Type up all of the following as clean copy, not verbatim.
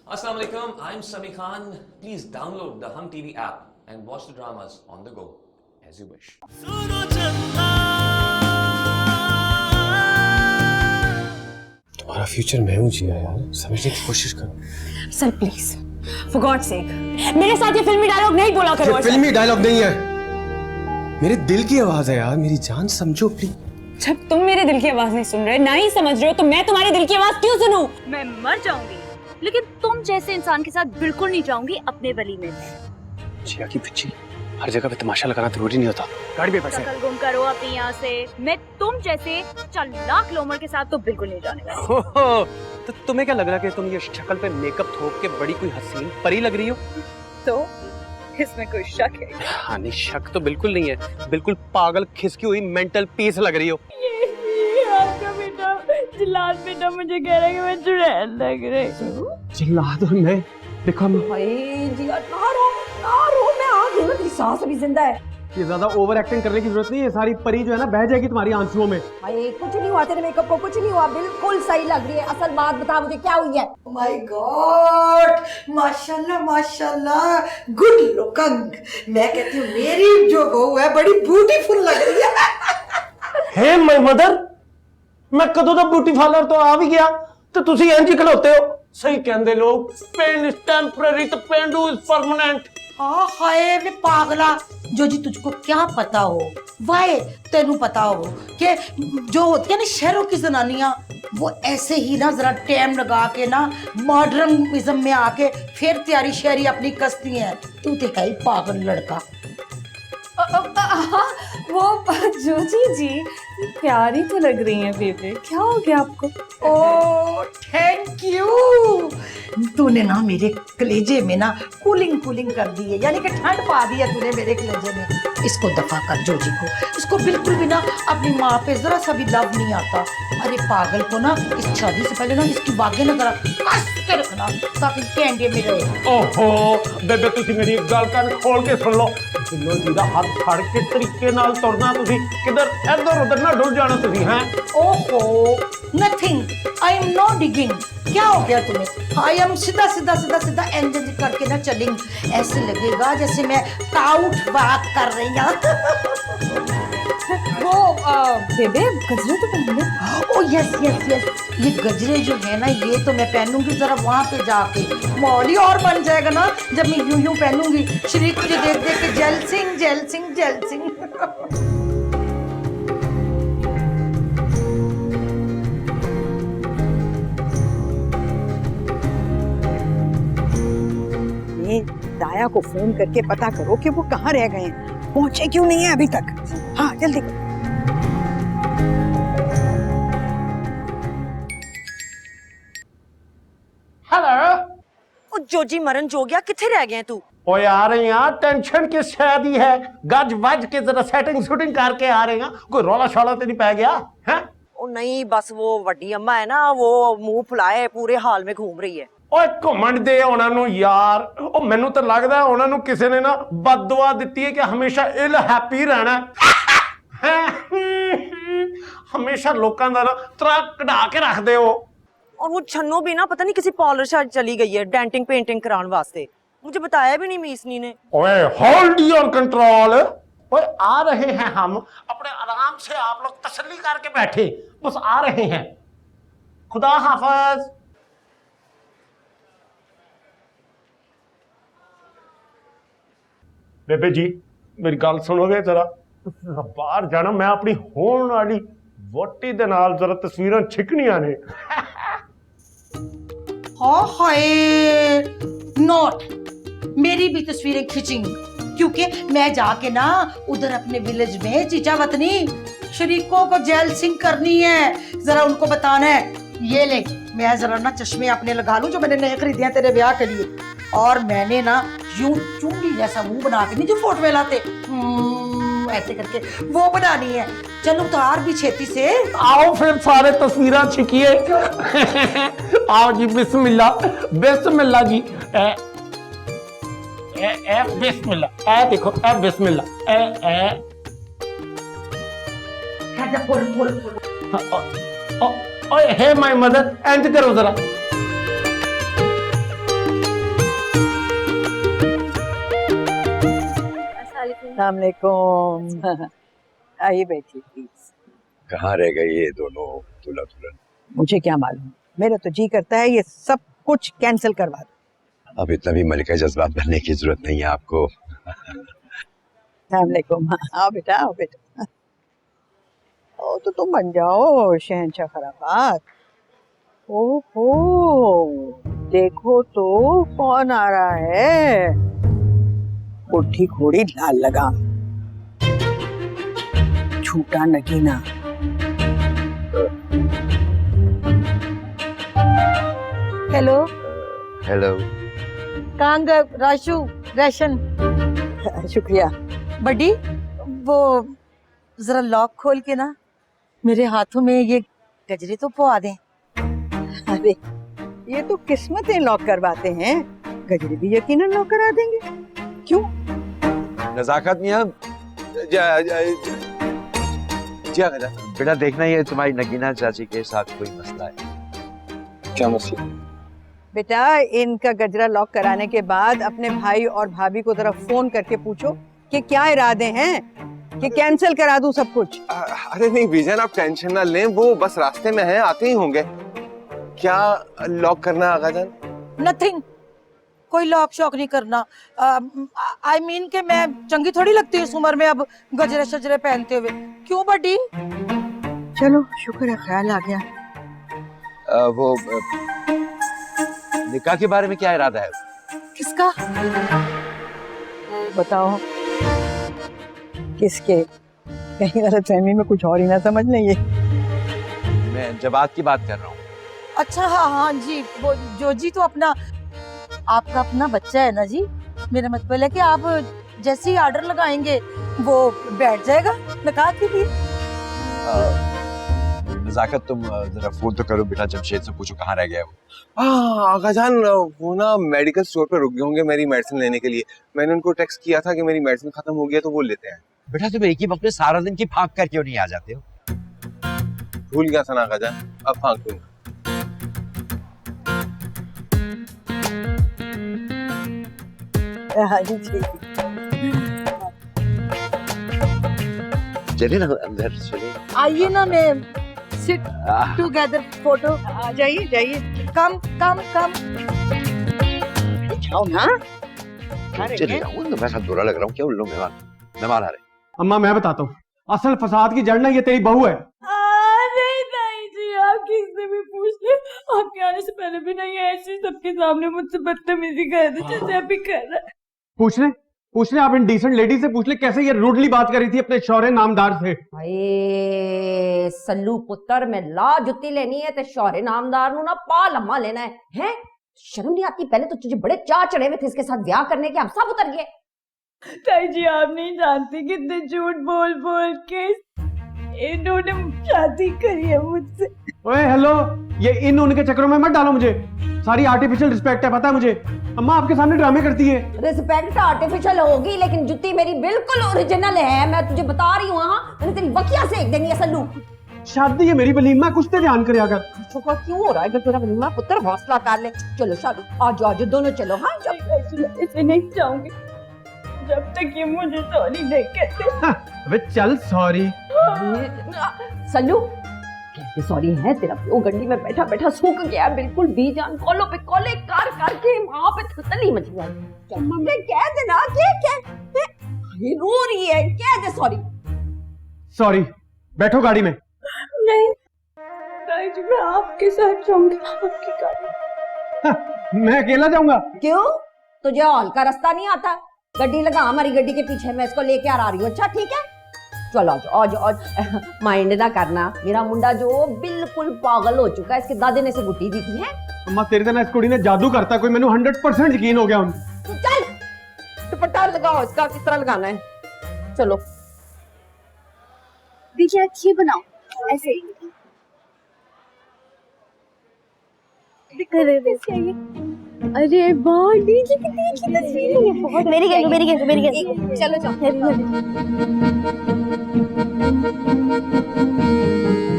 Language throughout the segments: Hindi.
Assalamu alaikum, I'm Sami Khan. Please download the Hum TV app and watch the dramas on the go as you wish. तुम्हारा फ्यूचर मैं हूँ जिया यार, समझने की कोशिश करो। Sir please, for God sake, मेरे साथ ये फिल्मी डायलॉग नहीं बोला करो। ये फिल्मी डायलॉग नहीं है, मेरे दिल की आवाज है यार, मेरी जान समझो प्लीज। जब तुम मेरे दिल की आवाज नहीं सुन रहे, ना ही समझ रहे हो, तो मैं तुम्हारे दिल की आवाज क्यों सुनूं? मैं मर जाऊंगी, लेकिन तुम जैसे इंसान के साथ बिल्कुल नहीं जाऊंगी अपने वली में। जिया की पिच्ची, हर जगह पे तमाशा लगाना जरूरी नहीं होता। गाड़ी पे पैसे शक्ल गुम करो अपनी यहाँ से। मैं तुम जैसे चालाक लोमड़ के साथ तो बिल्कुल नहीं जाने वाली। तो तुम्हें क्या लग रहा है कि तुम ये शक्ल पे मेकअप थोप के बड़ी कोई हसीन परी लग रही हो? तो इसमें कोई शक है? हाँ नहीं, शक तो बिल्कुल नहीं है, बिल्कुल पागल खिसकी हुई मेंटल पीस लग रही हो। ये आपका बेटा जिलाल बेटा मुझे कह रहा है कि मैं चुड़ैल लग रही। चिल्ला दो नहीं, देखो भाई जिया ना रो, मैं आ गई, मेरी सांस अभी जिंदा है। ये ज्यादा ओवर एक्टिंग करने की जरूरत नहीं है, सारी परी जो है ना बह जाएगी तुम्हारी आंसुओं में। भाई कुछ नहीं हुआ तेरे मेकअप को, कुछ नहीं हुआ, बिल्कुल सही लग रही है। असल बात बता मुझे क्या हुई है? माय गॉड, माशाल्लाह माशाल्लाह, गुड लुकिंग। मैं कहती हूँ मेरी जो बहू है बड़ी ब्यूटीफुल लग रही है। हे माय मदर, मैं कदों दा ब्यूटी पार्लर तो आ भी गया तो तुसी इंज खलोते हो। सही कहंदे लोग, पेन इज टेम्परेरी तो पेंडू इज परमानेंट। हाय वे पागला, जो जी तुझको क्या पता हो, वाहे तेनू पता हो कि जो होती है ना शहरों की जनानियां, वो ऐसे ही ना जरा टाइम लगा के ना मॉडर्निज्म में आके फिर तैयारी शहरी अपनी कसती हैं। तू तो है ही पागल लड़का। वो जोजी जी प्यारी तो लग रही है बेबे, क्या हो गया आपको? ओह थैंक यू, तूने ना मेरे कलेजे में ना कूलिंग कूलिंग कर दी है, यानी कि ठंड पा दी है तूने मेरे कलेजे में। इसको दफा कर जोजी को, इसको बिल्कुल भी ना अपनी माँ पे जरा सा भी लव नहीं आता। अरे पागल को ना इस शादी से पहले ना इसकी बागें ना जरा कस के रखना ताकि कैंडे में रहे। ओहो बेबे, तुसी मेरी एक गल कान खोल के सुन लो। जिन्नो जी दा हाथ फड़ के तरीके नाल तुरना, तुसी किधर इधर उधर ना डुल जाना तुसी। हैं ओहो nothing, I am not digging. क्या हो गया तुम्हें? आई एम सीधा सीधा सीधा सीधा एंजल करके ना चलेंगे, ऐसे लगेगा जैसे मैं काउट वॉक कर रही हूँ। वो बेबे गजरे तो पहन ले। ओ यस यस यस, ये गजरे जो है ना ये तो मैं पहनूंगी जरा वहां पे जाके। मौली और बन जाएगा ना जब मैं यूं यूं पहनूंगी। शरीक मुझे देख देख के जल सिंह जल सिंह जल सिंह। दाया को फोन करके पता करो कि वो कहाँ रह गए हैं, पहुंचे क्यों नहीं है अभी तक। हाँ जल्दी करो। हेलो। ओ जोजी मरन जोगिया, किथे रह गए तू? ओए आ रहे हैं, टेंशन किस शय दी है, गज वज के जरा सेटिंग शूटिंग करके आ रहे हैं। कोई रौला शौला तो नहीं पै गया है? ओ नहीं, बस वो वड्डी अम्मा है ना, वो मुंह फुलाए पूरे हाल में घूम रही है। ਓਏ ਘੁੰਮਣ ਦੇ ਉਹਨਾਂ ਨੂੰ ਯਾਰ। ਉਹ ਮੈਨੂੰ ਤਾਂ ਲੱਗਦਾ ਉਹਨਾਂ ਨੂੰ ਕਿਸੇ ਨੇ ਨਾ ਬਦਦੁਆ ਦਿੱਤੀ ਹੈ ਕਿ ਹਮੇਸ਼ਾ ਇਲ ਹੈਪੀ ਰਹਿਣਾ ਹੈ। ਹਮੇਸ਼ਾ ਲੋਕਾਂ ਦਾ ਨਾ ਤਰਾ ਕਢਾ ਕੇ ਰੱਖਦੇ ਹੋ। और वो छन्नो भी ना पता नहीं किसी पार्लर शायद चली गई है डेंटिंग पेंटिंग कराने वास्ते, मुझे बताया भी नहीं मीसनी ने। ओए होल्ड योर कंट्रोल। ओए आ रहे हैं हम, अपने आराम से आप लोग तसल्ली करके बैठे, बस आ रहे हैं। खुदा हाफिज। बेबे जी मेरी गल सुनोगे जरा? बाहर जाना, मैं अपनी होने वाली वोटी दे नाल जरा तस्वीरां छिकनियां ने। हाय नॉट, मेरी भी तस्वीरें खींचेंगी क्योंकि मैं जाके ना उधर अपने विलेज में चीचा वतनी शरीकों को जेल सिंह करनी है। जरा उनको बताना है। ये ले, मैं जरा ना चश्मे अपने लगा लूं जो मैंने नए खरीदे हैं तेरे ब्याह के लिए। और मैंने ना यूं चुंगी जैसा मुंह बना के, नहीं जो फोटो में लाते ऐसे करके, वो बनानी है। चलो उतार भी छेती से। आओ फिर सारे तस्वीरां छिकिए। आओ जी, बिस्मिल्लाह बिस्मिल्लाह जी। ए बिस्मिल्लाह, ए देखो, ए बिस्मिल्लाह, ए ओए हे माय मदर, इंज करो जरा। अस्सलामुअलैकुम। आइए बैठिए प्लीज। कहाँ रह गए ये दोनों दूल्हा दुल्हन? मुझे क्या मालूम, मेरा तो जी करता है ये सब कुछ कैंसिल करवा दो। अब इतना भी मलिका जज्बात बनने की जरूरत नहीं है आपको। अस्सलामुअलैकुम। आओ बेटा, आओ बेटा। ओ तो तुम बन जाओ शहंशाह खराफात। ओहो, देखो तो कौन आ रहा है। बुढ़ी घोड़ी लाल लगा, छूटा नगीना। Hello hello. कांग राशु राशन। शुक्रिया। बड़ी वो जरा लॉक खोल के ना मेरे हाथों में ये गजरे तो पवा दें। अरे ये तो किस्मतें लॉक करवाते हैं, गजरे भी यकीनन लॉक करा देंगे। क्यों? नजाकत मियां, जी आगा बेटा देखना ये तुम्हारी नगीना चाची के साथ कोई मसला है। क्या मसला? बेटा इनका गजरा लॉक कराने के बाद अपने भाई और भाभी को जरा फोन करके पूछो कि क्या इरादे हैं, कि कैंसिल करा दूं सब कुछ। अरे नहीं बीजान, आप टेंशन ना लें, वो बस रास्ते में हैं, आते ही होंगे। क्या लॉक करना आगा जान? नथिंग, कोई लॉक शॉक नहीं करना। आई मीन के मैं चंगी थोड़ी लगती हूँ इस उम्र में अब गजरे शजरे पहनते हुए। क्यों बड़ी? चलो शुक्र है ख्याल आ गया। वो निकाह के बारे में क्या इरादा है? किसका? बताओ किसके? कहीं गलतफहमी में कुछ और ही ना समझ लें ये। मैं जवाब की बात कर रहा हूँ। अच्छा हाँ हाँ जी, वो जो जी तो अपना आपका अपना बच्चा है ना जी। मेरा मतलब है कि आप जैसे ही ऑर्डर लगाएंगे वो बैठ जाएगा निकाह के लिए। नजाकत तुम जरा फोन तो करो बेटा, जमशेद से पूछो कहाँ रह गया वो। हाँ आगा जान, वो ना मेडिकल स्टोर पर रुक गए होंगे मेरी मेडिसिन लेने के लिए। मैंने उनको टेक्स्ट किया था कि मेरी मेडिसिन खत्म हो गया तो वो लेते हैं। बेटा तुम एक ही वक्त में सारा दिन की भाग कर क्यों नहीं आ जाते हो? भूल गया था ना आगा जान, अब फांक दूंगा। हाँ जी चलिए ना अंदर चलिए। आइए ना, मैं सिट टुगेदर फोटो। आ जाइए जाइए। कम कम कम। जाओ ना। चलिए जाऊँ तो मैं बुरा लग रहा हूँ क्या? उल्लू मेहमान आ रहे। अम्मा मैं बताता हूँ, असल फसाद की जड़ ना ये तेरी बहू है। नहीं नहीं जी, आप किससे भी पूछ ले, आपके आने से पहले भी नहीं ऐसे सबके सामने मुझसे बदतमीजी कर रहे जैसे अभी कर रहा है। पूछ ले आप इन डिसेंट लेडी से पूछ ले कैसे ये रूडली बात करी थी अपने शौहरे नामदार से। हाय सल्लू पुत्र, मैं ला जुत्ती लेनी है ते शौहरे नामदार नु ना पा लम्मा लेना है। हैं शर्म नहीं आती? पहले तो तुझे बड़े चाह चढ़े हुए थे इसके साथ ब्याह करने के, अब सब उतर गए। ताई जी आप नहीं जानती कितने झूठ बोल बोल के इन्होंने शादी करी है मुझसे। ओए हेलो, ये इन उनके चक्करों में मत डालो मुझे। सारी आर्टिफिशियल रिस्पेक्ट है, पता है मुझे। अम्मा आपके सामने ड्रामे करती है। रिस्पेक्ट आर्टिफिशियल होगी लेकिन जुत्ती मेरी बिल्कुल ओरिजिनल है, मैं तुझे बता रही हूँ। हाँ मैंने तेरी बकिया सेक देनी है सल्लू। शादी है मेरी वलीमा, कुछ तो ध्यान करे अगर। चुका क्यों हो रहा है? तेरा वलीमा पुत्र हौसला कर ले। चलो शादी आज आज दोनों चलो। हाँ इसे नहीं चाहूंगी जब तक ये मुझे सॉरी नहीं कहते। अबे चल सॉरी। सल्लू कहते सॉरी है, तेरा वो गंडी में बैठा बैठा सूख गया बिल्कुल भी जान। कॉलों पे कॉले कार करके वहां पे थतली मच गई। कह दे ना क्या ये रो रही है, कह दे सॉरी। सॉरी, बैठो गाड़ी में। नहीं ताई जी, मैं आपके साथ जाऊंगी, आपकी गाड़ी। मैं अकेला जाऊंगा। क्यों? तुझे हॉल का रास्ता नहीं आता? गड्डी लगा हमारी गड्डी के पीछे, मैं इसको लेके आ रही हूँ। अच्छा ठीक है चलो आज माइंड ना करना। मेरा मुंडा जो बिल्कुल पागल हो चुका है, इसके दादे ने इसे गुट्टी दी थी। है अम्मा तेरे तरह इस कुड़ी ने जादू करता कोई, मैंने 100% यकीन हो गया उन। तो चल दुपट्टा लगाओ, इसका किस तरह लगाना है। चलो देखिए अच्छी बनाओ ऐसे ही। अरे वाह डीजे कितनी अच्छी तस्वीर है। बहुत मेरी गेंद चलो चलो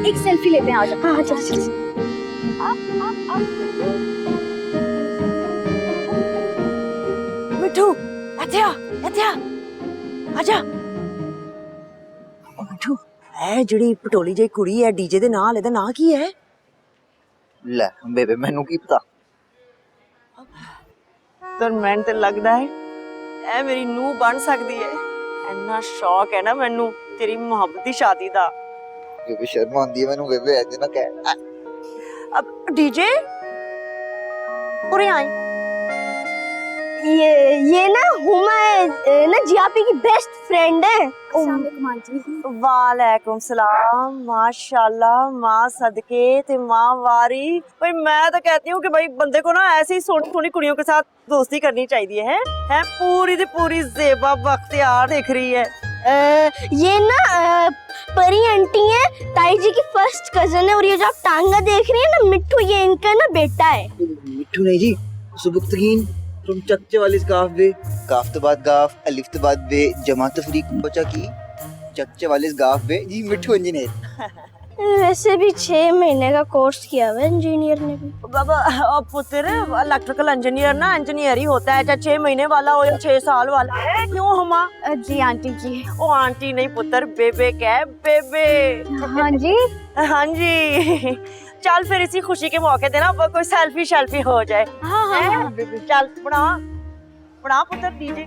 एक सेल्फी लेते हैं। आ जाओ। हाँ चलो मिठू, अत्या अत्या आजा मिठू ए ਜਿਹੜੀ ਪਟੋਲੀ ਜਿਹੀ ਕੁੜੀ ਹੈ ਡੀਜੇ ਦੇ ਨਾਲ ਇਹਦਾ ਨਾਂ ਕੀ ਹੈ ਲੈ ਬੇਬੇ ਮੈਨੂੰ ਕੀ ਪਤਾ ਪਰ ਮੈਨੂੰ ਤੇ ਲੱਗਦਾ ਹੈ ਇਹ ਮੇਰੀ ਨੂੰਹ ਬਣ ਸਕਦੀ ਹੈ ਇੰਨਾ ਸ਼ੌਕ ਹੈ ਨਾ ਮੈਨੂੰ ਤੇਰੀ ਮੁਹੱਬਤ ਦੀ ਸ਼ਾਦੀ ਦਾ ਬੇਬੇ ਸ਼ਰਮ ਆਉਂਦੀ ਹੈ ਮੈਨੂੰ ਬੇਬੇ ਐਸੇ ਨਾ ਕਹਿ अब डीजे पूरे आए ये ना हुमा है ना जियापी की बेस्ट फ्रेंड है वालेकुम सलाम माशाल्लाह माँ सदके ते माँ वारी भाई मैं तो कहती हूँ कि भाई बंदे को ना ऐसी सोनी सोनी कुड़ियों के साथ दोस्ती करनी चाहिए है पूरी दी पूरी ज़ेबा बख्तियार दिख रही है ये ना परी आंटी है ताई जी की फर्स्ट कजन है और ये जो आप टांगा देख रही है ना मिट्ठू ये इनका ना बेटा है मिट्ठू नहीं जी सुबुक्तगीन तुम चच्चे वाले गाफ बे गाफ तो बाद गाफ अलिफ तो बाद बे जमा तफरीक बचा की चच्चे वाले गाफ बे जी मिट्ठू इंजीनियर वैसे भी 6 महीने का कोर्स किया हुआ इंजीनियर ने भी बाबा पुत्र इलेक्ट्रिकल इंजीनियर ना इंजीनियर ही होता है चाहे 6 महीने वाला हो या 6 साल वाला क्यों हुमा जी आंटी जी ओ आंटी नहीं पुत्र बेबे कह बेबे हाँ जी हाँ जी चल फिर इसी खुशी के मौके देना कोई सेल्फी शेल्फी हो जाए हाँ चल बना पुत्र डीजे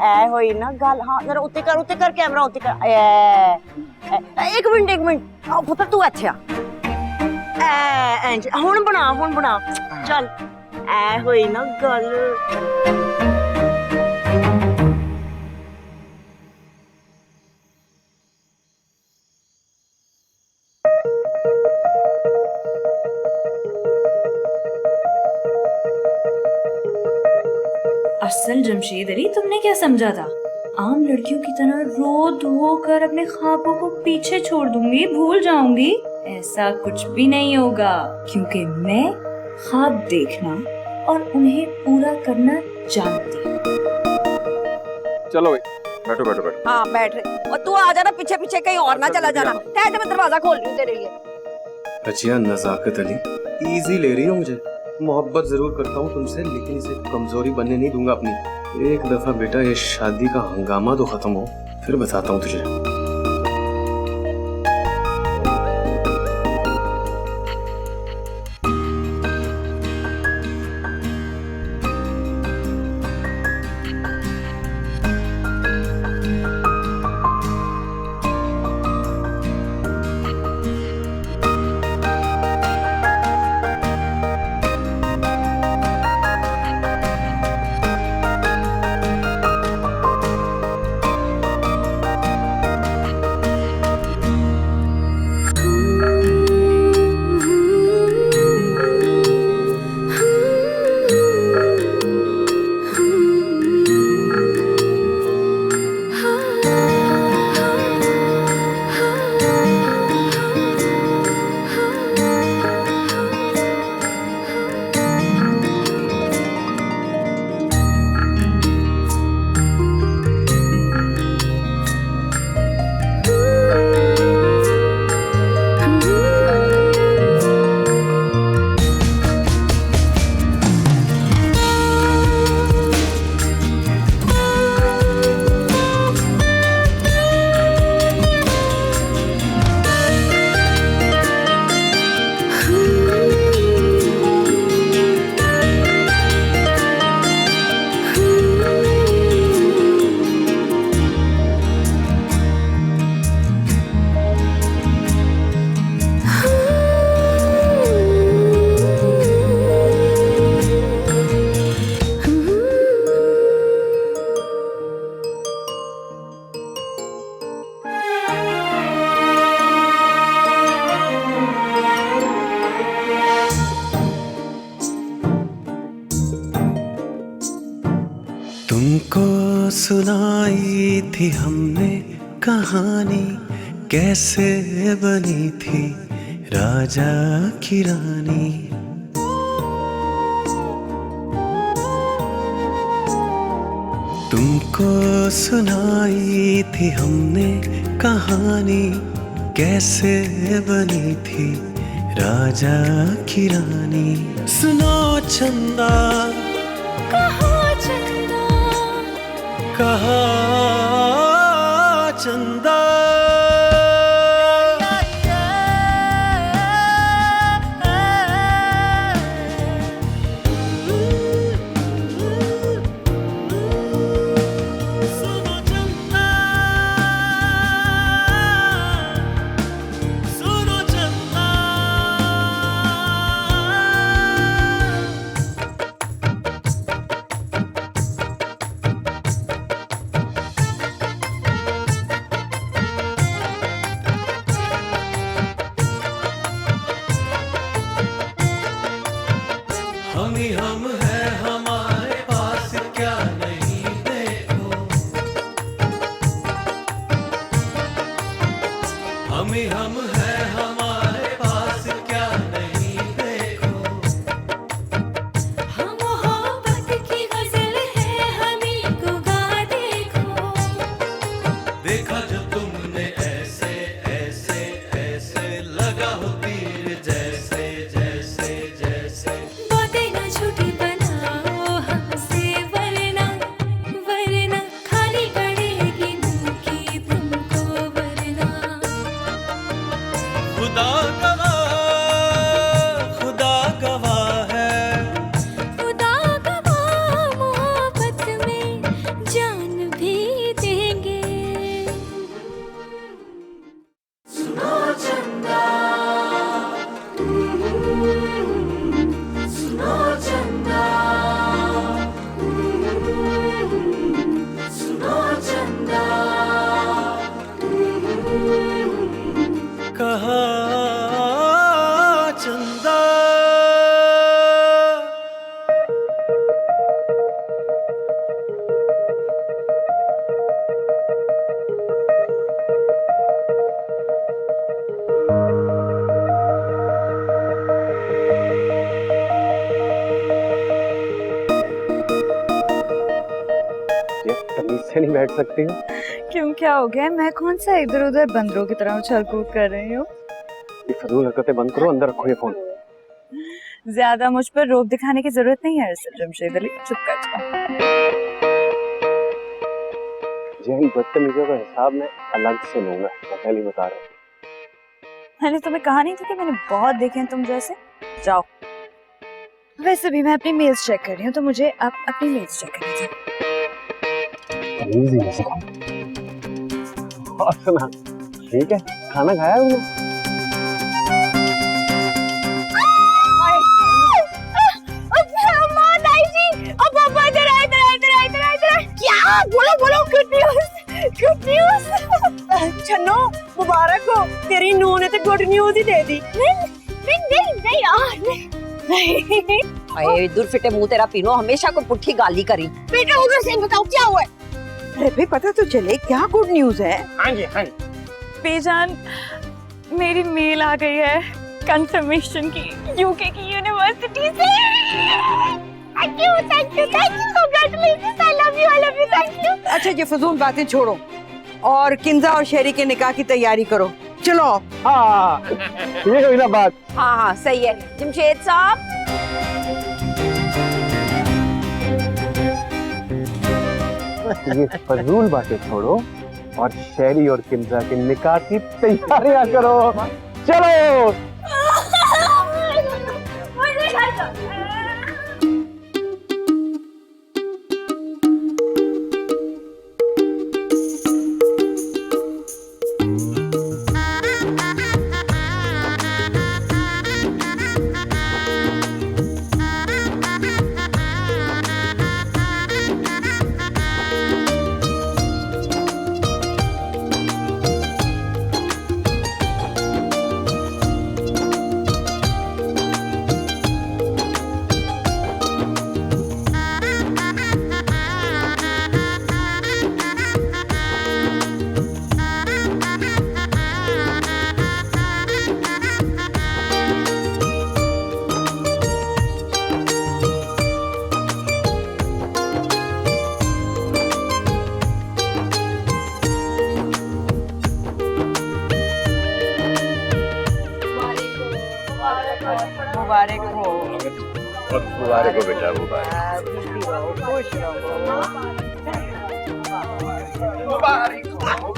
ऐ होई ना गल हाँ जरा उत्ते कर कैमरा उत्ते कर एक मिनट आओ पुत्र तू इत्थे आ इंज हुन बना चल ऐ होई ना गल असल जमशेद अली तुमने क्या समझा था आम लड़कियों की तरह रो धो कर अपने ख्वाबों को पीछे छोड़ दूंगी भूल जाऊंगी ऐसा कुछ भी नहीं होगा क्योंकि मैं ख्वाब देखना और उन्हें पूरा करना जानती हूँ। चलो भाई बैठो हाँ बैठ रहे और तू आ जाना पीछे कहीं और ना चला जाना ठहर मैं दरवाजा खोल रही हूँ तेरे लिए। रजिया नजाकत अली इजी ले रही हो मुझे मोहब्बत जरूर करता हूँ तुमसे लेकिन इसे कमजोरी बनने नहीं दूंगा अपनी एक दफा बेटा ये शादी का हंगामा तो खत्म हो फिर बताता हूँ तुझे तुमको सुनाई थी हमने कहानी कैसे बनी थी राजा की रानी तुमको सुनाई थी हमने कहानी कैसे बनी थी राजा की रानी सुनो चंदा कहाँ पीछे नहीं बैठ सकती हो? क्यों, क्या हो गया? मैं कौन सा इधर उधर बंदरों की तरह उछल कूद कर रही हूँ? ये फजूल हरकतें बंद करो, अंदर रखो ये फोन। ज्यादा मुझ पर रोब दिखाने की जरूरत नहीं है जमशेद अली, चुप कर जाओ। जिन बदतमीजों का हिसाब मैं अलग से लूंगा, मैं पहले ही बता रहा हूँ। मैंने तुम्हें कहा नहीं था कि मैंने बहुत देखे हैं तुम जैसे? जाओ। वैसे भी मैं अपनी मेल्स चेक कर रही हूँ, तो मुझे अब अपनी मेल्स चेक करनी थी। और सुना, ठीक है, खाना खाया तुमने? छन्नो मुबारक हो, तेरी नूह ने तो गुड न्यूज ही दे दी। नहीं यार, नहीं। अरे दूर फिटे मुंह तेरा पीनो, हमेशा को पुट्ठी गाली करी। बेटा उधर से बताओ क्या हुआ है? अरे भाई पता तो चले क्या गुड न्यूज है। हाँ जी हाँ जी। बेजान, मेरी मेल आ गई है कंफर्मेशन की, यूके की यूनिवर्सिटी से। Thank you, congratulations, I love you, thank you. अच्छा ये फजूल बातें छोड़ो और किंजा और शेरी के निकाह की तैयारी करो, चलो। हाँ, ये हुई ना बात। हाँ हाँ सही है जमशेद साहब। ये फजूल बातें छोड़ो और शेरी और किंजा के निकाह की तैयारियां करो, चलो। मुबारक हो। मुबारक हो बेटा, मुबारक।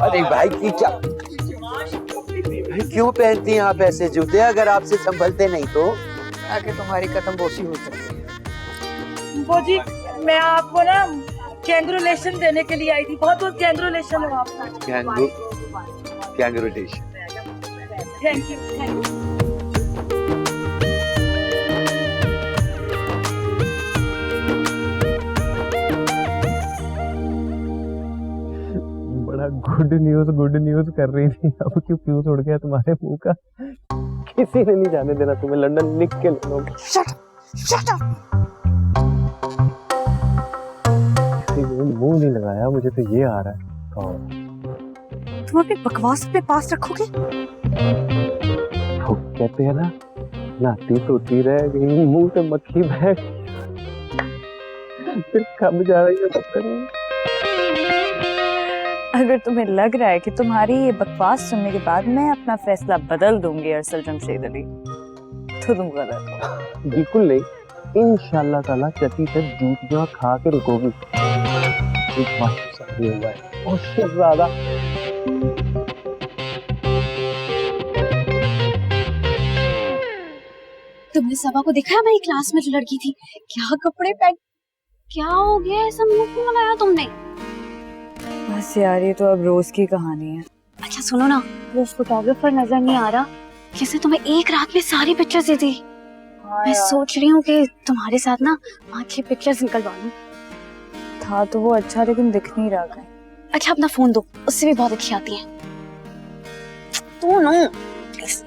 अरे भाई की क्यों पहनती हैं आप ऐसे जूते, अगर आपसे संभलते नहीं तो? ताकि तुम्हारी कदम बोसी हो सके। वो जी मैं आपको ना कैंग्रेचुलेशन देने के लिए आई थी, बहुत बहुत कैंग्रेचुलेशन हो आपका। Congratulation. Thank you, thank you. बड़ा गुड न्यूज कर रही थी, अब क्यों फ्यूज उड़ गया तुम्हारे मुंह का? किसी ने नहीं जाने देना तुम्हें, लंदन लिख के ले लो। Shut up. मुंह नहीं लगाया, मुझे तो ये आ रहा है। कौन? तुम अपनी बकवास अपने पास रखोगे? तो कहते हैं ना, नाती तोती रह गई, मुंह से मक्खी बह गई। फिर कब जा रही है पता नहीं। अगर तुम्हें लग रहा है कि तुम्हारी ये बकवास सुनने के बाद मैं अपना फैसला बदल दूंगी अरसल जमशेद अली, तो तुम गलत हो। बिल्कुल नहीं, इंशाल्लाह ताला चटी से जूतियां खा के रुकोगी। एक बात सही हुआ है, उससे ज्यादा। तुमने सबा को देखा है? हमारी क्लास में जो लड़की थी, क्या कपड़े पहन, क्या हो गया? ऐसा मुंह क्यों लगाया तुमने? बस यार, ये तो अब रोज की कहानी है। अच्छा सुनो ना, वो फोटोग्राफर नजर नहीं आ रहा जिसने तुम्हें एक रात में सारी पिक्चर्स दी थी? मैं सोच रही हूँ कि तुम्हारे साथ ना 5-6 पिक्चर्स निकलवा लूं। था तो वो अच्छा, लेकिन दिख नहीं रहा कहीं। अच्छा अपना फोन दो, उससे भी बहुत अच्छी आती है। तो नो प्लीज।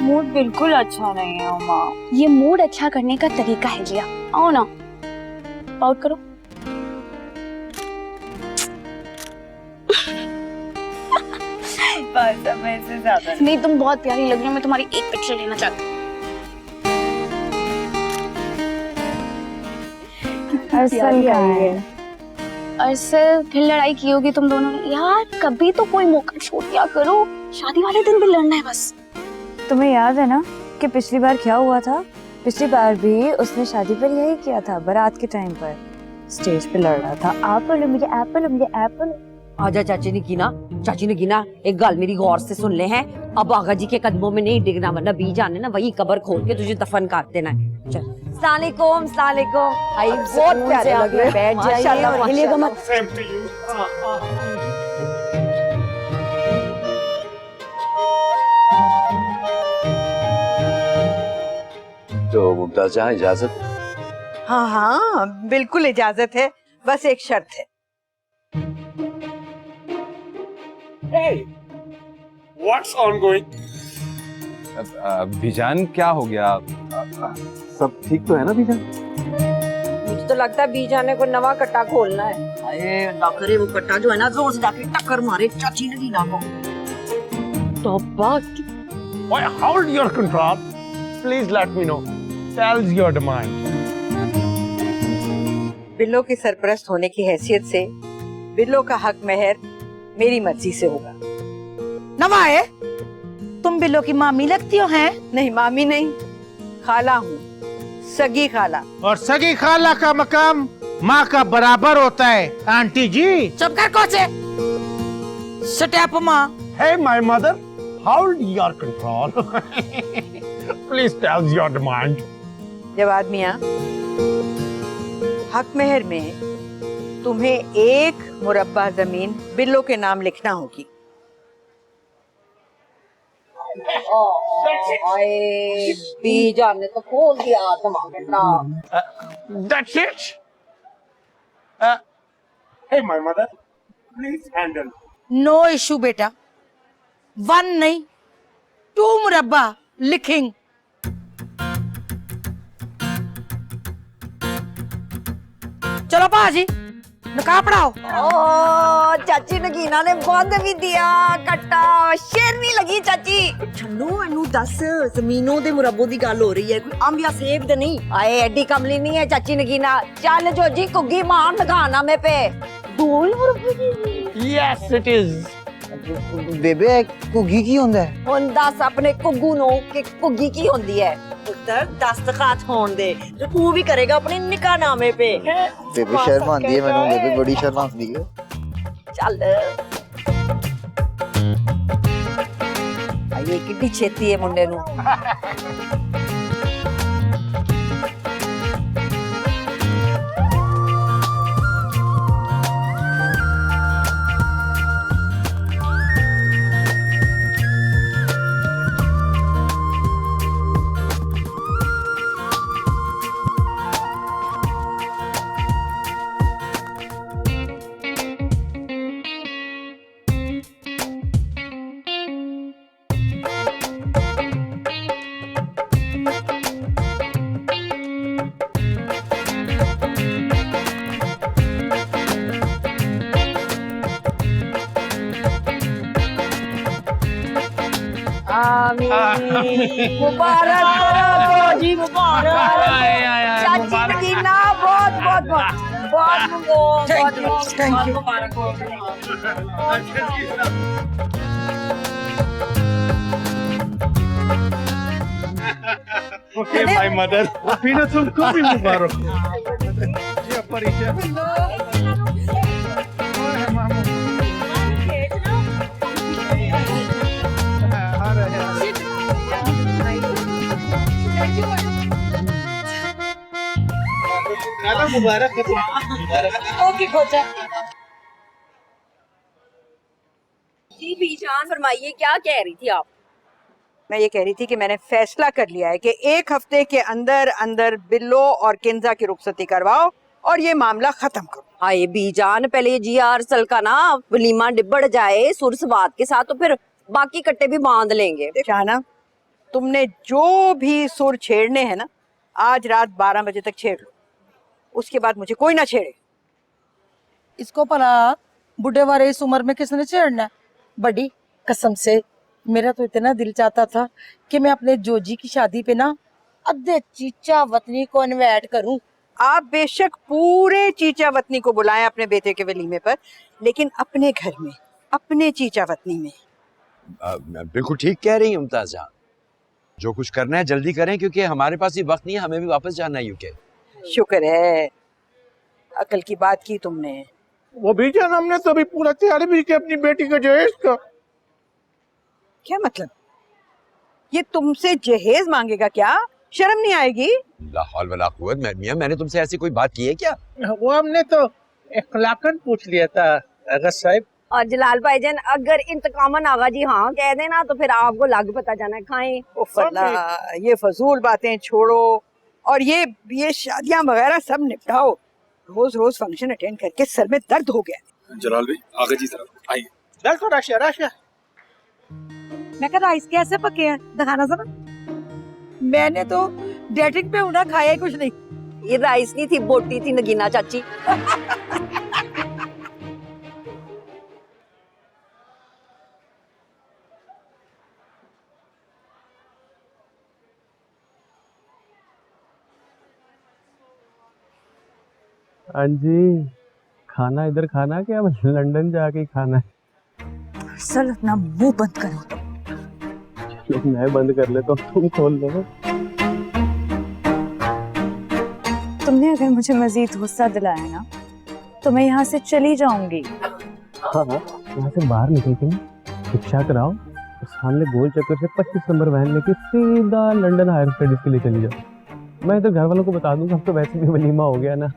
मूड बिल्कुल अच्छा नहीं है उमा। ये मूड अच्छा करने का तरीका है जिया। आओ ना, पाउट करो। बस अब मैं इससे ज्यादा नहीं, तुम बहुत प्यारी लग रही हो, मैं तुम्हारी एक पिक्चर लेना चाहती हूँ। अरसल का है। अरसल फिर लड़ाई की होगी तुम दोनों ने यार, कभी तो कोई मौका छोड़ दिया करो, शादी वाले दिन भी लड़ना है बस। तुम्हें याद है ना कि पिछली बार क्या हुआ था? पिछली बार भी उसने शादी पर यही किया था, बारात के टाइम पर स्टेज पे लड़ रहा था, एप्पल मुझे एप्पल मुझे एप्पल। आजा चाची ने गिना, एक गल मेरी गौर से सुन ले हैं, अब आगा जी के कदमों में नहीं डिगना, वरना बीजान ने ना वही कब्र खोल के तुझे दफन कर देना है। चल सलाम सलाम। आई बहुत प्यारे लग रहे, बैठ जाइए, हिलिएगा मत। तो मुमताज जहाँ इजाजत? हाँ हाँ बिल्कुल इजाजत है, बस एक शर्त है। What's ongoing? बीजान क्या हो गया? सब ठीक तो है ना बीजान? मुझे तो लगता है बीजान ने कोई नवा कट्टा खोलना है। अरे डॉक्टर वो कट्टा जो है ना, रोज जाके टक्कर मारे चाची ने गिना को। तो बात Why hold your control? Please let me know. Tells your demand. बिल्लो की सरपरस्त होने की हैसियत से बिल्लो का हक महर मेरी मर्जी से होगा। नवाए, तुम बिल्लो की मामी लगती हो हैं? नहीं मामी नहीं, खाला हूँ, सगी खाला। और सगी खाला का मकाम माँ का बराबर होता है आंटी जी। चुप कर कोचे। स्टेप माँ। Hey my mother, hold your control. Please tell your demand. जवाब मियाँ, हक महर में तुम्हें एक मुरब्बा जमीन बिल्लो के नाम लिखना होगी। बीजान ने तो खोल दिया तुम्हारे नाम। That's it. Hey my mother, please handle. No issue बेटा, 1 नहीं 2 मुरब्बा लिखेंगे। चलो पाजी निकाह पढ़ाओ। ओ चाची नगीना ने बंद भी दिया कट्टा, शेरनी लगी चाची। छन्नू इनू दस जमीनों दे मुरब्बों दी गल हो रही है, कोई अंब या सेब ते नहीं। आए एडी कमली नहीं है चाची नगीना। चल जो जी कुग्गी मार नगाना में पे दूल मुरब्बे। Yes it is. बेबे कुगी की होंदा है? हुन दस अपने कुग्गू नो कि कुग्गी की होंदी है। पुत्र दस्तखत होन दे जो तू भी करेगा अपने निकाहनामे पे। बेबे शर्म आंदी है मैनू, बेबे बड़ी शर्म आंदी है। चल ये कितनी छेती है मुंडे नू। मुबारक जी, मुबारक चाची नगीना, बहुत मुबारक हो। Okay my mother, पीना तुमको भी मुबारक हो। ये परिचय। मुबारक ओके कोचा जी। बीजान फरमाइए, क्या कह रही थी आप? मैं ये कह रही थी कि मैंने फैसला कर लिया है कि 1 हफ्ते के अंदर अंदर बिल्लो और किंजा की रुखसती करवाओ और ये मामला खत्म करो। हाय बीजान, पहले ये जी अरसल का ना वलीमा निबड़ जाए सुरसवाद के साथ, तो फिर बाकी कट्टे भी बांध लेंगे। शाहना, तुमने जो भी सुर छेड़ने हैं ना, आज रात 12 बजे तक छेड़ लो, उसके बाद मुझे कोई ना छेड़े। इसको भला बुढ़े वाले इस उम्र में किसने छेड़ना? बड़ी कसम से मेरा तो इतना दिल चाहता था कि मैं अपने जोजी की शादी पे ना अद्धे चीचा वतनी को इनवाइट करूं, आप बेशक पूरे चीचा वतनी को बुलाएं अपने बेटे के वलीमे पर, लेकिन अपने घर में, अपने चीचा वतनी में। बिल्कुल ठीक कह रही हैं मुमताज जान। जो कुछ करना है जल्दी करें, क्योंकि हमारे पास ये वक्त नहीं है, हमें भी वापस जाना है यूके। शुक्र है अकल की बात की तुमने। वो भी जान, हमने तो अभी पूरा तैयारी भी की अपनी बेटी के जहेज का। क्या मतलब? ये तुमसे जहेज मांगेगा क्या? शर्म नहीं आएगी? ला हौल वला कुव्वत। मियां, मैंने तुमसे ऐसी कोई बात की है क्या? वो हमने तो इखलाकन पूछ लिया था अगर साहब। और जलाल भाईजान, अगर इंतकामन आगा जी हाँ कह देना तो फिर आपको लग पता जाना है, खाएं। उफ अल्लाह, ये फजूल बातें छोड़ो और ये शादियां वगैरह सब निपटाओ। रोज रोज फंक्शन अटेंड करके सर में दर्द हो गया। जलाल भाई आगे जी तरफ आइए। चल तो राशिया राशिया। मैं कहा राइस कैसे पके हैं, दिखाना जरा। मैंने तो डेटिंग पे उन्हें खाया ही कुछ नहीं। ये राइस नहीं थी, बोटी थी नगीना चाची। हाँ जी, खाना इधर खाना क्या, लंदन जाके ही खाना है। सर अपना मुंह बंद करो। चलो मैं बंद कर लेता हूँ, तुम खोल लो। तुमने अगर मुझे मजीद गुस्सा दिलाया ना तो मैं यहाँ से चली जाऊंगी। हाँ हाँ, यहाँ से बाहर निकल के ना रिक्शा कराओ तो सामने गोल चक्कर से 25 नंबर वैन लेके सीधा लंदन हायर स्टडीज के लिए चली जाओ। मैं इधर घर वालों को बता दूंगा, अब तो वैसे भी वलीमा हो गया ना।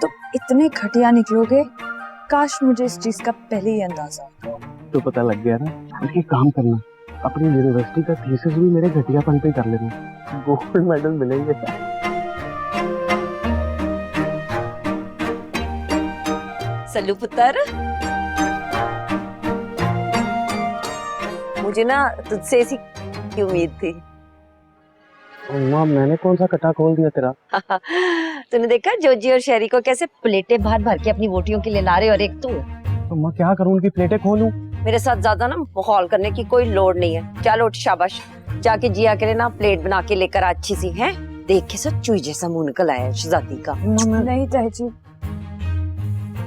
तो इतने घटिया निकलोगे, काश मुझे इस चीज का पहले ही अंदाजा होता। तो पता लग गया ना। एक काम करना, अपनी यूनिवर्सिटी का थीसिस भी मेरे घटियापन पे कर लेना, गोल्ड मेडल मिलेंगे। सल्लू पुत्र, मुझे ना तुझसे ऐसी की उम्मीद थी। माँ, मैंने कौन सा कटा खोल दिया तेरा? तूने देखा जोजी और शेरी को कैसे प्लेटें भर भर के अपनी वोटियों के लिए ला रहे, और एक तू। तो मैं क्या करूँ, उनकी प्लेटें खोलूं? मेरे साथ ज्यादा ना माहौल करने की कोई लोड़ नहीं है। चल उठ, शाबाश, जाके जिया के लिए ना प्लेट बना के लेकर आ अच्छी सी। है देख के सब चुई जैसा मुंह निकल आया शहजादी का। नहीं ताई जी,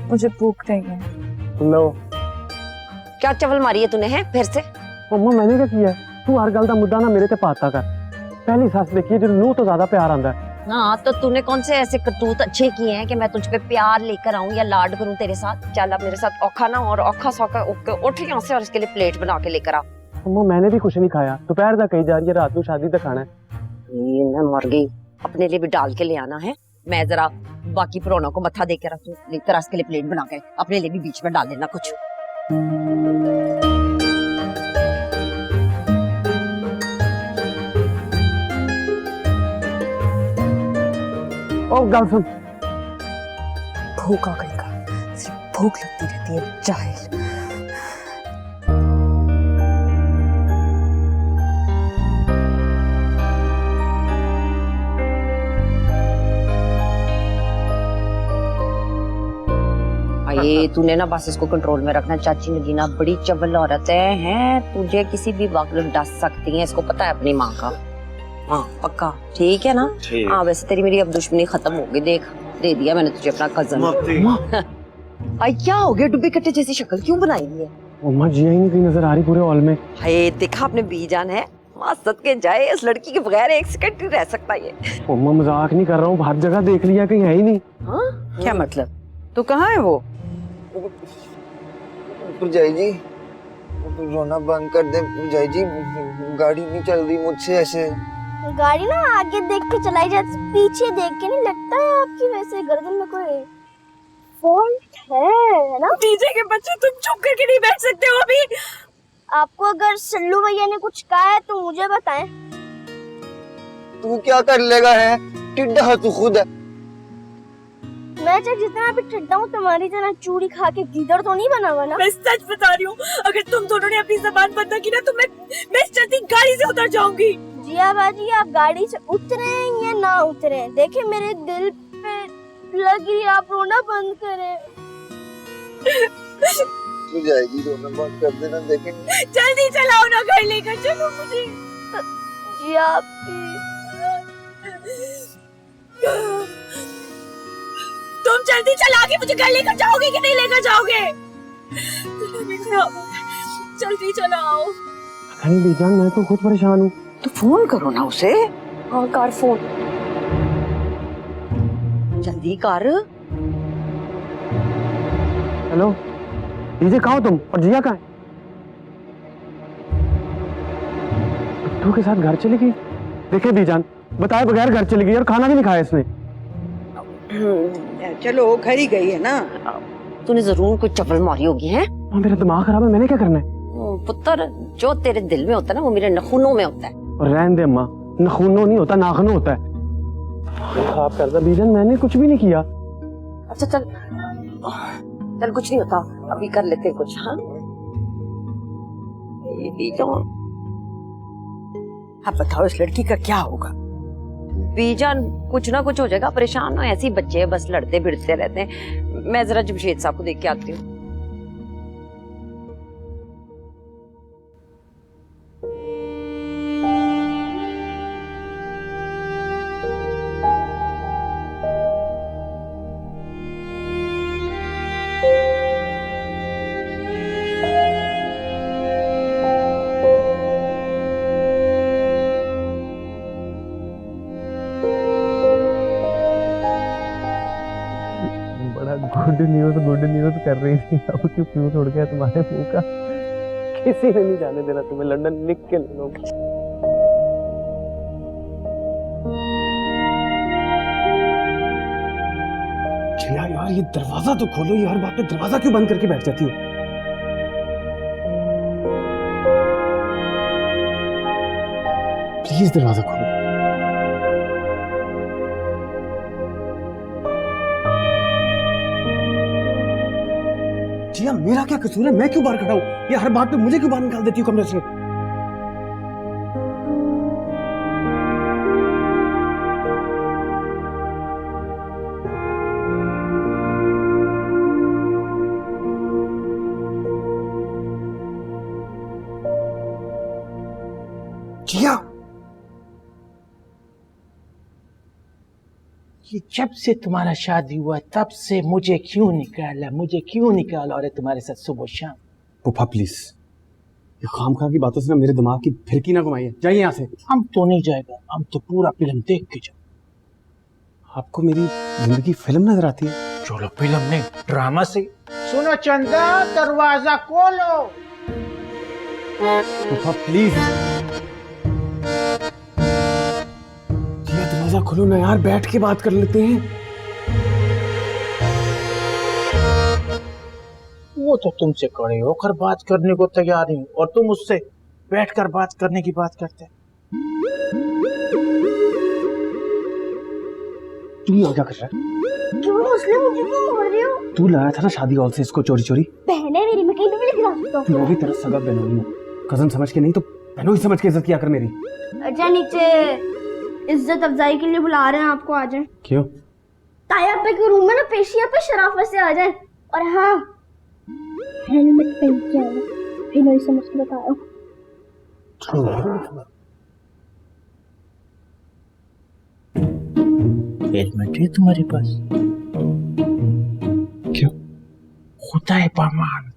मुझे भूख नहीं है। लो। क्या चवल मारी है तूने, है फिर से? मम्मा मैंने क्या किया? तू हर गल दा मुद्दा ना मेरे ते पाता कर। पहली सस देखी है, जो नूह तो ज्यादा प्यार आंदा है। हाँ, तो तूने कौन से ऐसे करतूत अच्छे किए हैं कि मैं तुझ पे प्यार लेकर आऊं या लाड करूं तेरे साथ? चल अब मेरे साथ औखा ना और औखा सौखा उठ यहाँ से और इसके लिए प्लेट बना के लेकर आ। मम्मा मैंने भी कुछ नहीं खाया, दोपहर तक कही जा रही है, रात को शादी तक खाना है। मैं मर गई। अपने लिए भी डाल के ले आना है। मैं जरा बाकी पुरानों को मत्था दे के रखूं, लेकर इसके लिए प्लेट बना के अपने लिए भी बीच में डाल देना कुछ। ओ गल सुन, भूख आ गई का, सिर्फ भूख लगती रहती है, जाहिल। ये तूने ना बस इसको कंट्रोल में रखना। चाची नगीना बड़ी चवल औरत है, हैं तुझे किसी भी वक्त डस सकती है, इसको पता है अपनी माँ का। हाँ पक्का, ठीक है ना? हाँ वैसे तेरी मेरी अब दुश्मनी खत्म हो गई, देख दे दिया मैंने तुझे अपना कजन। आई क्या हो गया, डुब्बे कट्टे जैसी शक्ल क्यों बनाई है? मम्मा जिया ही नहीं कहीं नजर आ रही पूरे हॉल में। हाय देखा आपने बीजान है, मस्त के जाए, इस लड़की के बगैर एक सेकंड नहीं रह सकता ये। मम्मा मजाक नहीं कर रहा हूँ, हर जगह देख लिया कहीं है ही नहीं। हाँ क्या मतलब? तो कहाँ है वो? जय जी रोना बंद कर दे जय जी, गाड़ी नहीं चल रही मुझसे ऐसे। गाड़ी ना आगे देख के चलाई जाती, पीछे देख के नहीं। लगता है आपकी वैसे गर्दन में कोई फॉल्ट है ना? पीछे के बच्चे तुम चुप करके नहीं बैठ सकते हो अभी? आपको अगर सल्लू भैया ने कुछ कहा है तो मुझे बताएं। तू क्या कर लेगा, है टिड्डा तू खुद है। मैं चाहे जितना भी टिड्डा हूँ, तुम्हारी तरह चूड़ी खा के गीदड़ तो नहीं बना हुआ ना? मैं सच बता रही हूँ, अगर तुम दोनों ने अपनी जबान बंद की ना तो मैं चलती गाड़ी से उतर जाऊंगी। जिया बाजी, आप गाड़ी से उतरे या ना उतरे, देखे मेरे दिल पे लगी, आप रोना बंद करें। तू जाएगी, रोना बंद कर देना, देखे जल्दी चलाओ ना, घर लेकर चलो मुझे। जिया तुम जल्दी चला के मुझे घर लेकर जाओगे कि नहीं लेकर जाओगे? गला भी खराब है, जल्दी चलाओ। अरे बीजान मैं तो खुद परेशान हूँ। तो फोन करो ना उसे। हाँ कर फोन, जल्दी कर। हेलो डीजे, कहाँ हो तुम और जिया कहाँ है? बिट्टू के साथ घर चली गई? देखे बीजान, बताए बगैर घर चली गई और खाना भी नहीं खाया इसने। चलो घर ही गई है ना। तूने जरूर कोई चपल मारी होगी है। मेरा दिमाग खराब है, मैंने क्या करना है? पुत्र, जो तेरे दिल में होता है ना वो मेरे नखूनों में होता है। और रहने दे अम्मा, नखूनों नहीं होता, नाखूनों होता है। खराब कर दिया बीजान, मैंने कुछ भी नहीं किया। अच्छा चल चल, कुछ नहीं होता, अभी कर लेते कुछ। हाँ ये बीजान, अब बताओ इस लड़की का क्या होगा? बीजान कुछ ना कुछ हो जाएगा, परेशान हो, ऐसे ही बच्चे बस लड़ते भिड़ते रहते हैं। मैं जरा जमशेद साहब को देख के आती हूँ। गुड न्यूज कर रही थी, अब क्यों फ्यूज उड़ गया तुम्हारे मुंह का? किसी ने नहीं जाने देना तुम्हें, लंदन लिख के ले लो। यार ये दरवाजा तो खोलो, ये हर बात पे दरवाजा क्यों बंद करके बैठ जाती हो? प्लीज दरवाजा खोलो। जिया मेरा क्या कसूर है? मैं क्यों बाहर खड़ा हूँ? ये हर बात पे मुझे क्यों बाहर निकाल देती हो कमरे से? जिया, ये जब से तुम्हारा शादी हुआ तब से मुझे क्यों निकाला और तुम्हारे साथ सुबह शाम? पुप्पा प्लीज, ये खामखा की बातों से ना मेरे दिमाग की फिरकी ना घुमाइए। जाइए यहाँ से। हम तो नहीं जाएगा, हम तो पूरा फिल्म देख के जाओ। आपको मेरी जिंदगी फिल्म नजर आती है? चलो फिल्म नहीं, ड्रामा से। सुनो चंदा, दरवाजा खोलो। पुप्पा प्लीज, दरवाजा खोलो ना यार, बैठ के बात कर लेते हैं। वो तो तुमसे खड़े होकर बात करने को तैयार नहीं और तुम उससे बैठकर बात करने की बात करते। तू यहाँ क्या कर रहा है? क्यों मुस्लिम मुझे क्यों बोल रही हो? तू लाया था ना शादी हॉल से इसको चोरी चोरी। बहन है मेरी, मैं कहीं भी लेके जा सकता हूँ। मैं भी तेरा सगा बहनोई हूँ, कजन समझ के नहीं तो बहनोई समझ के इज्जत किया कर मेरी। अच्छा नीचे इज्जत अफजाई के लिए बुला रहे हैं आपको, आ जाए। क्यों? ताया पे के रूम में ना पेशिया पे शराफत से आ जाए। और हाँ, हेलमेट पहन के आना, फिर नहीं समझ के बताया। हेलमेट है तुम्हारे पास? क्यों? खुदा है पामान।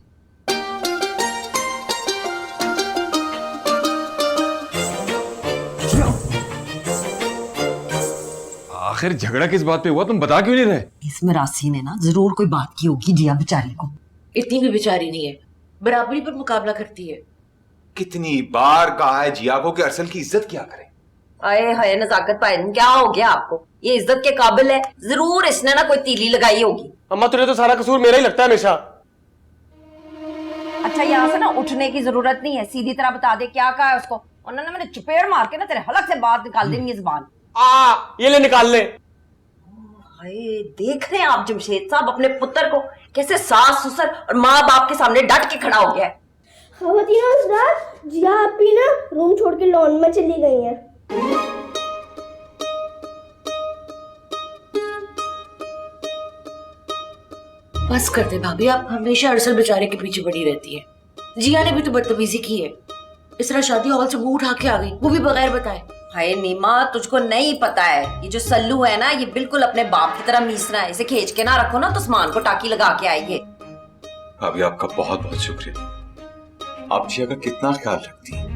आखिर झगड़ा किस बात पे हुआ, तुम बता क्यों नहीं रहे? इस मरासी ने ना जरूर कोई बात की होगी जिया बेचारी को। इतनी भी बेचारी नहीं है, बराबरी पर मुकाबला करती है। कितनी बार कहा है जिया को कि अरसल की इज्जत क्या करे। आए हाय नजाकत पायन, क्या हो गया आपको? ये इज्जत के काबिल है, जरूर इसने ना कोई तीली लगाई होगी। अम्मा तुझे तो सारा कसूर मेरा ही लगता है हमेशा। अच्छा यहाँ से ना उठने की जरूरत नहीं है, सीधी तरह बता दे क्या कहा है उसको, वरना ना मैंने चपेड़ मार के ना तेरे हलक से बात निकाल देंगे जुबान। ये ले निकाल ले। देख रहे हैं आप जमशेद साहब अपने पुत्र को कैसे सास ससुर और माँ बाप के सामने डट के खड़ा हो गया है। जिया आपी ना रूम छोड़ के लॉन में चली गई है। बस कर दे भाभी, आप हमेशा अरसल बेचारे के पीछे पड़ी रहती है। जिया ने भी तो बदतमीजी की है, इस तरह शादी हॉल से मुंह उठा के आ गई, वो भी बगैर बताए। हाय नीमा, तुझको नहीं पता है, ये जो सल्लू है ना, ये बिल्कुल अपने बाप की तरह मीसना है। इसे खींच के ना रखो ना तो सामान को टाकी लगा के आएंगे। भाभी आपका बहुत बहुत शुक्रिया, आप जिया का कितना ख्याल रखती हैं।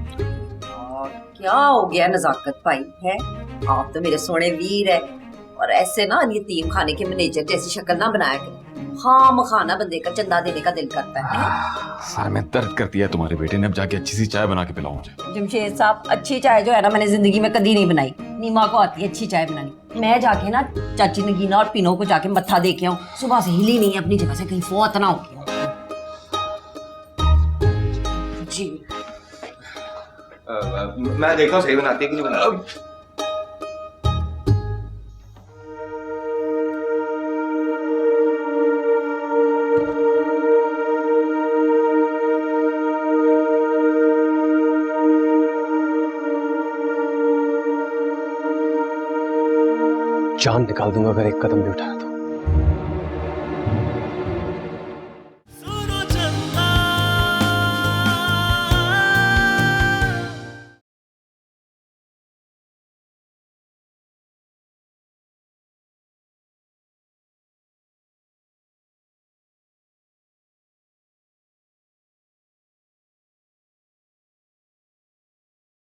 क्या हो गया नजाकत भाई है, आप तो मेरे सोने वीर है। और ऐसे ना यतीम खाने के मैनेजर जैसी शक्ल ना बनाया करो। हाँ, खाना बंदे का चंदा देने का दिल करता है। सर में दर्द कर दिया तुम्हारे बेटे ने, अब जाके अच्छी सी चाय बना के पिलाओ मुझे। जमशेद साहब, अच्छी चाय जो है ना मैंने जिंदगी में कभी नहीं बनाई। नीमा को आती है अच्छी चाय बनानी। मैं जाके ना चाची नगीना और पिनो को जाके मत्था दे के आऊं। सुबह से हिली नहीं है अपनी जगह से, कहीं फौत ना हो जी। मैं देखता हूँ सही बनाती है कि नहीं बनाती। जान निकाल दूंगा अगर एक कदम भी उठाया तो।